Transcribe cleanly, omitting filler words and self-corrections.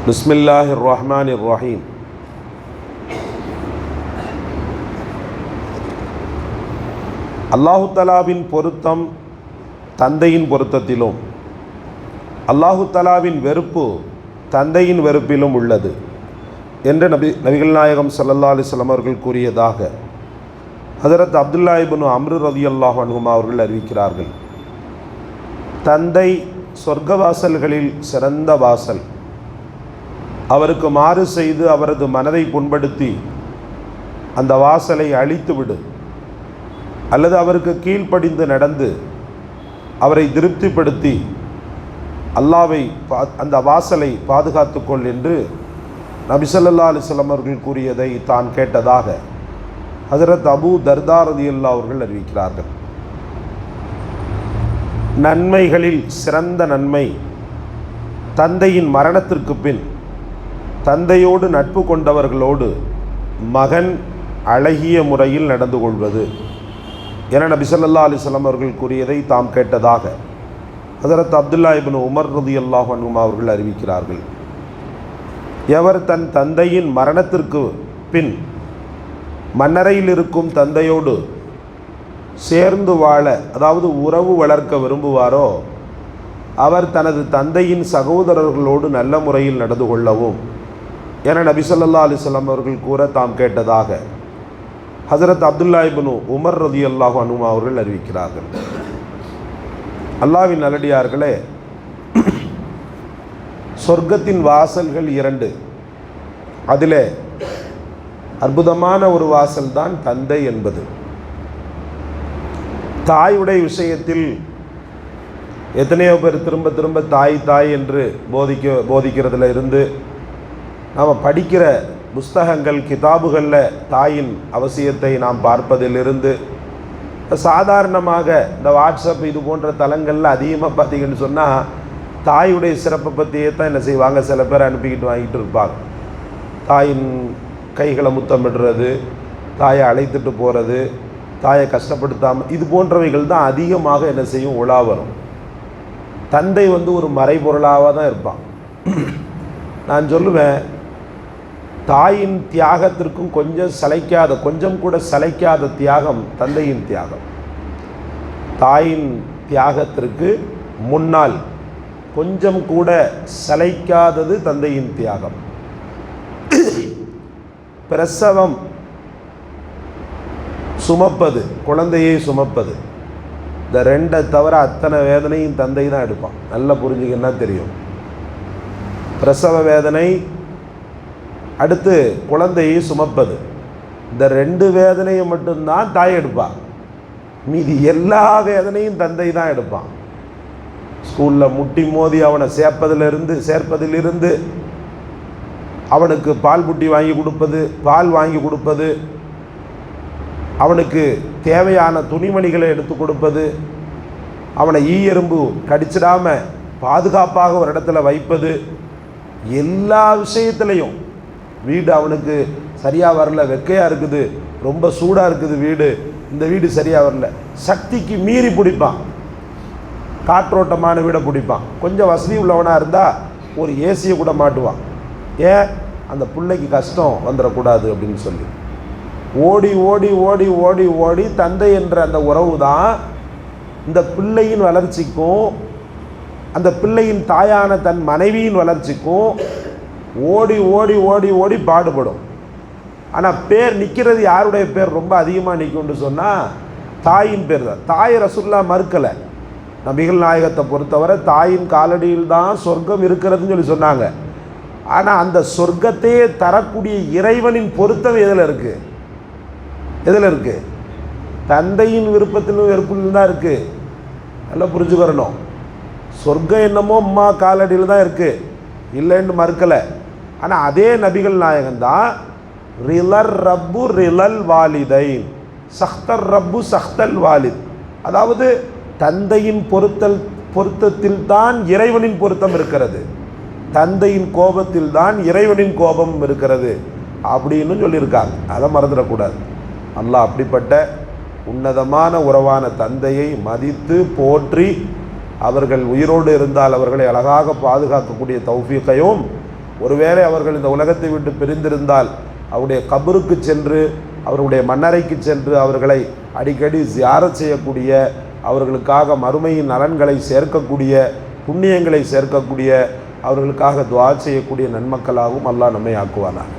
பிஸ்மில்லாஹிர் ரஹ்மானிர் ரஹீம். அல்லாஹு தஆலாவின் பொருத்தம் தந்தையின் பொருத்தத்திலும், அல்லாஹு தஆலாவின் வெறுப்பு தந்தையின் வெறுப்பிலும் உள்ளது என்று நபிகள் நாயகம் ஸல்லல்லாஹு அலைஹி வஸல்லம் அவர்கள் கூறியதாக ஹஜரத் அப்துல்லா இப்னு அம்ர் ரலியல்லாஹு அன்ஹுமா அவர்கள் அறிவிக்கிறார்கள். தந்தை சொர்க்கவாசல்களில் சிறந்த வாசல். அவருக்கு மாறு செய்து அவரது மனதை புண்படுத்தி அந்த வாசலை அழித்துவிடு, அல்லது அவருக்கு கீழ்ப்படிந்து நடந்து அவரை திருப்திப்படுத்தி அல்லாவை அந்த வாசலை பாதுகாத்துக்கொள் என்று நபி ஸல்லல்லாஹு அலைஹி வஸல்லம் அவர்கள் கூறியதை தான் கேட்டதாக ஹஜரத் அபூ தர்தா ரலியல்லாஹு அவர்கள் அறிவிக்கிறார்கள். நன்மைகளில் சிறந்த நன்மை தந்தையின் மரணத்திற்கு பின் தந்தையோடு நட்பு கொண்டவர்களோடு மகன் அழகிய முறையில் நடந்து கொள்வது என நபி ஸல்லல்லாஹு அலைஹி வஸல்லம் அவர்கள் கூறியதை தாம் கேட்டதாக ஹஜரத் அப்துல்லா இப்னு உமர் ரலியல்லாஹு அன்ஹுமா அவர்கள் அறிவிக்கிறார்கள். எவர் தன் தந்தையின் மரணத்திற்கு பின் மன்னரையில் இருக்கும் தந்தையோடு சேர்ந்து வாழ, அதாவது உறவு வளர்க்க விரும்புவாரோ அவர் தனது தந்தையின் சகோதரர்களோடு நல்ல முறையில் நடந்து கொள்ளவும் என நபி ஸல்லல்லாஹு அலைஹி வஸல்லம் அவர்கள் கூற தாம் கேட்டதாக ஹஜரத் அப்துல்லா இப்னு உமர் ரலியல்லாஹு அன்ஹு அவர்கள் அறிவிக்கிறார்கள். அல்லாஹ்வின் நல்லடியார்களே, சொர்க்கத்தின் வாசல்கள் 2. அதிலே அற்புதமான ஒரு வாசல் தான் தந்தை என்பது. தாயுடைய விஷயத்தில் எத்தனையோ பேர் திரும்ப திரும்ப தாய் தாய் என்று போதிக்கிறதுல இருந்து நாம் படிக்கிற புஸ்தகங்கள் கிதாபுகளில் தாயின் அவசியத்தை நாம் பார்ப்பதிலிருந்து சாதாரணமாக இந்த வாட்ஸ்அப் இது போன்ற தளங்களில் அதிகமாக பார்த்தீங்கன்னு சொன்னால் தாயுடைய சிறப்பை பற்றியே தான் என்ன செய்வாங்க, சில பேர் அனுப்பிக்கிட்டு வாங்கிட்டு இருப்பாங்க. தாயின் கைகளை முத்தமிடுறது, தாயை அழைத்துட்டு போகிறது, தாயை கஷ்டப்படுத்தாமல், இது போன்றவைகள் தான் அதிகமாக என்ன செய்யும், உலா வரும். தந்தை ஒரு மறைபொருளாக தான் இருப்பான். நான் சொல்லுவேன், தாயின் தியாகத்திற்கும் கொஞ்சம் கூட சளைக்காத தியாகம் தந்தையின் தியாகம். தாயின் தியாகத்திற்கு முன்னால் கொஞ்சம் கூட சளைக்காதது தந்தையின் தியாகம். பிரசவம், சுமப்பது, குழந்தையை சுமப்பது, இந்த 2 தவிர அத்தனை வேதனையும் தந்தை தான் எடுப்பான். நல்லா புரிஞ்சுக்கின்னா தெரியும். பிரசவ வேதனை, அடுத்து குழந்தையை சுமப்பது, இந்த 2 வேதனையை மட்டும்தான் தாய் எடுப்பான். மீதி எல்லா வேதனையும் தந்தை தான் எடுப்பான். ஸ்கூலில் முட்டி மோதி அவனை சேர்ப்பதிலிருந்து அவனுக்கு பால் புட்டி வாங்கி கொடுப்பது, பால் வாங்கி கொடுப்பது, அவனுக்கு தேவையான துணிமணிகளை எடுத்து கொடுப்பது, அவனை எறும்பு கடிச்சிடாமல் பாதுகாப்பாக ஒரு இடத்துல வைப்பது, எல்லா விஷயத்துலையும், வீடு அவனுக்கு சரியாக வரல, வெக்கையாக இருக்குது, ரொம்ப சூடாக இருக்குது வீடு, இந்த வீடு சரியாக வரல, சக்திக்கு மீறி பிடிப்பான். காற்றோட்டமான வீடை பிடிப்பான். கொஞ்சம் வசதி உள்ளவனாக இருந்தால் ஒரு ஏசியை கூட மாட்டுவான். ஏன், அந்த பிள்ளைக்கு கஷ்டம் வந்துடக்கூடாது அப்படின்னு சொல்லி ஓடி ஓடி ஓடி ஓடி ஓடி தந்தை என்ற அந்த உறவு தான் இந்த பிள்ளையின் வளர்ச்சிக்கும் அந்த பிள்ளையின் தாயான தன் மனைவியின் வளர்ச்சிக்கும் ஓடி ஓடி ஓடி ஓடி பாடுபடும். ஆனால் பேர் நிற்கிறது யாருடைய பேர் ரொம்ப அதிகமாக நிற்கும்னு சொன்னால் தாயின் பேர் தான். தாய் ரசூலுல்லாஹ் மறுக்கலை. நபிகள் நாயகத்தை பொறுத்தவரை தாயின் காலடியில் தான் சொர்க்கம் இருக்கிறதுன்னு சொல்லி சொன்னாங்க. ஆனால் அந்த சொர்க்கத்தையே தரக்கூடிய இறைவனின் பொருத்தம் எதில் இருக்குது? தந்தையின் விருப்பத்திலும் வெறுப்பிலும் தான் இருக்குது. நல்லா புரிஞ்சுக்கிறணும். சொர்க்கம் என்னமோ அம்மா காலடியில் தான் இருக்குது, இல்லைன்னு மறுக்கலை. ஆனால் அதே நபிகள் நாயகம்தான் ரிலர் ரப்பு ரிலல் வாலிதைன் சஹ்தர் ரப்பு சஹ்தல் வாலித், அதாவது தந்தையின் பொருத்தத்தில் தான் இறைவனின் பொருத்தம் இருக்கிறது, தந்தையின் கோபத்தில் தான் இறைவனின் கோபம் இருக்கிறது அப்படின்னு சொல்லியிருக்காங்க. அதை மறந்துடக்கூடாது. அல்லாஹ் அப்படிப்பட்ட உன்னதமான உறவான தந்தையை மதித்து போற்றி அவர்கள் உயிரோடு இருந்தால் அவர்களை அழகாக பாதுகாக்கக்கூடிய தௌஃபீக்கையும் ஒருவேளை அவர்கள் இந்த உலகத்தை விட்டு பிரிந்திருந்தால் அவருடைய கபருக்கு சென்று அவருடைய மண்ணறைக்கு சென்று அவர்களை அடிக்கடி ஜியாரத் செய்யக்கூடிய, அவர்களுக்காக மறுமையின் நலன்களை சேர்க்கக்கூடிய, புண்ணியங்களை சேர்க்கக்கூடிய, அவர்களுக்காக துஆ செய்யக்கூடிய நன்மக்களாகவும் அல்லாஹ் நம்மை ஆக்குவானாக.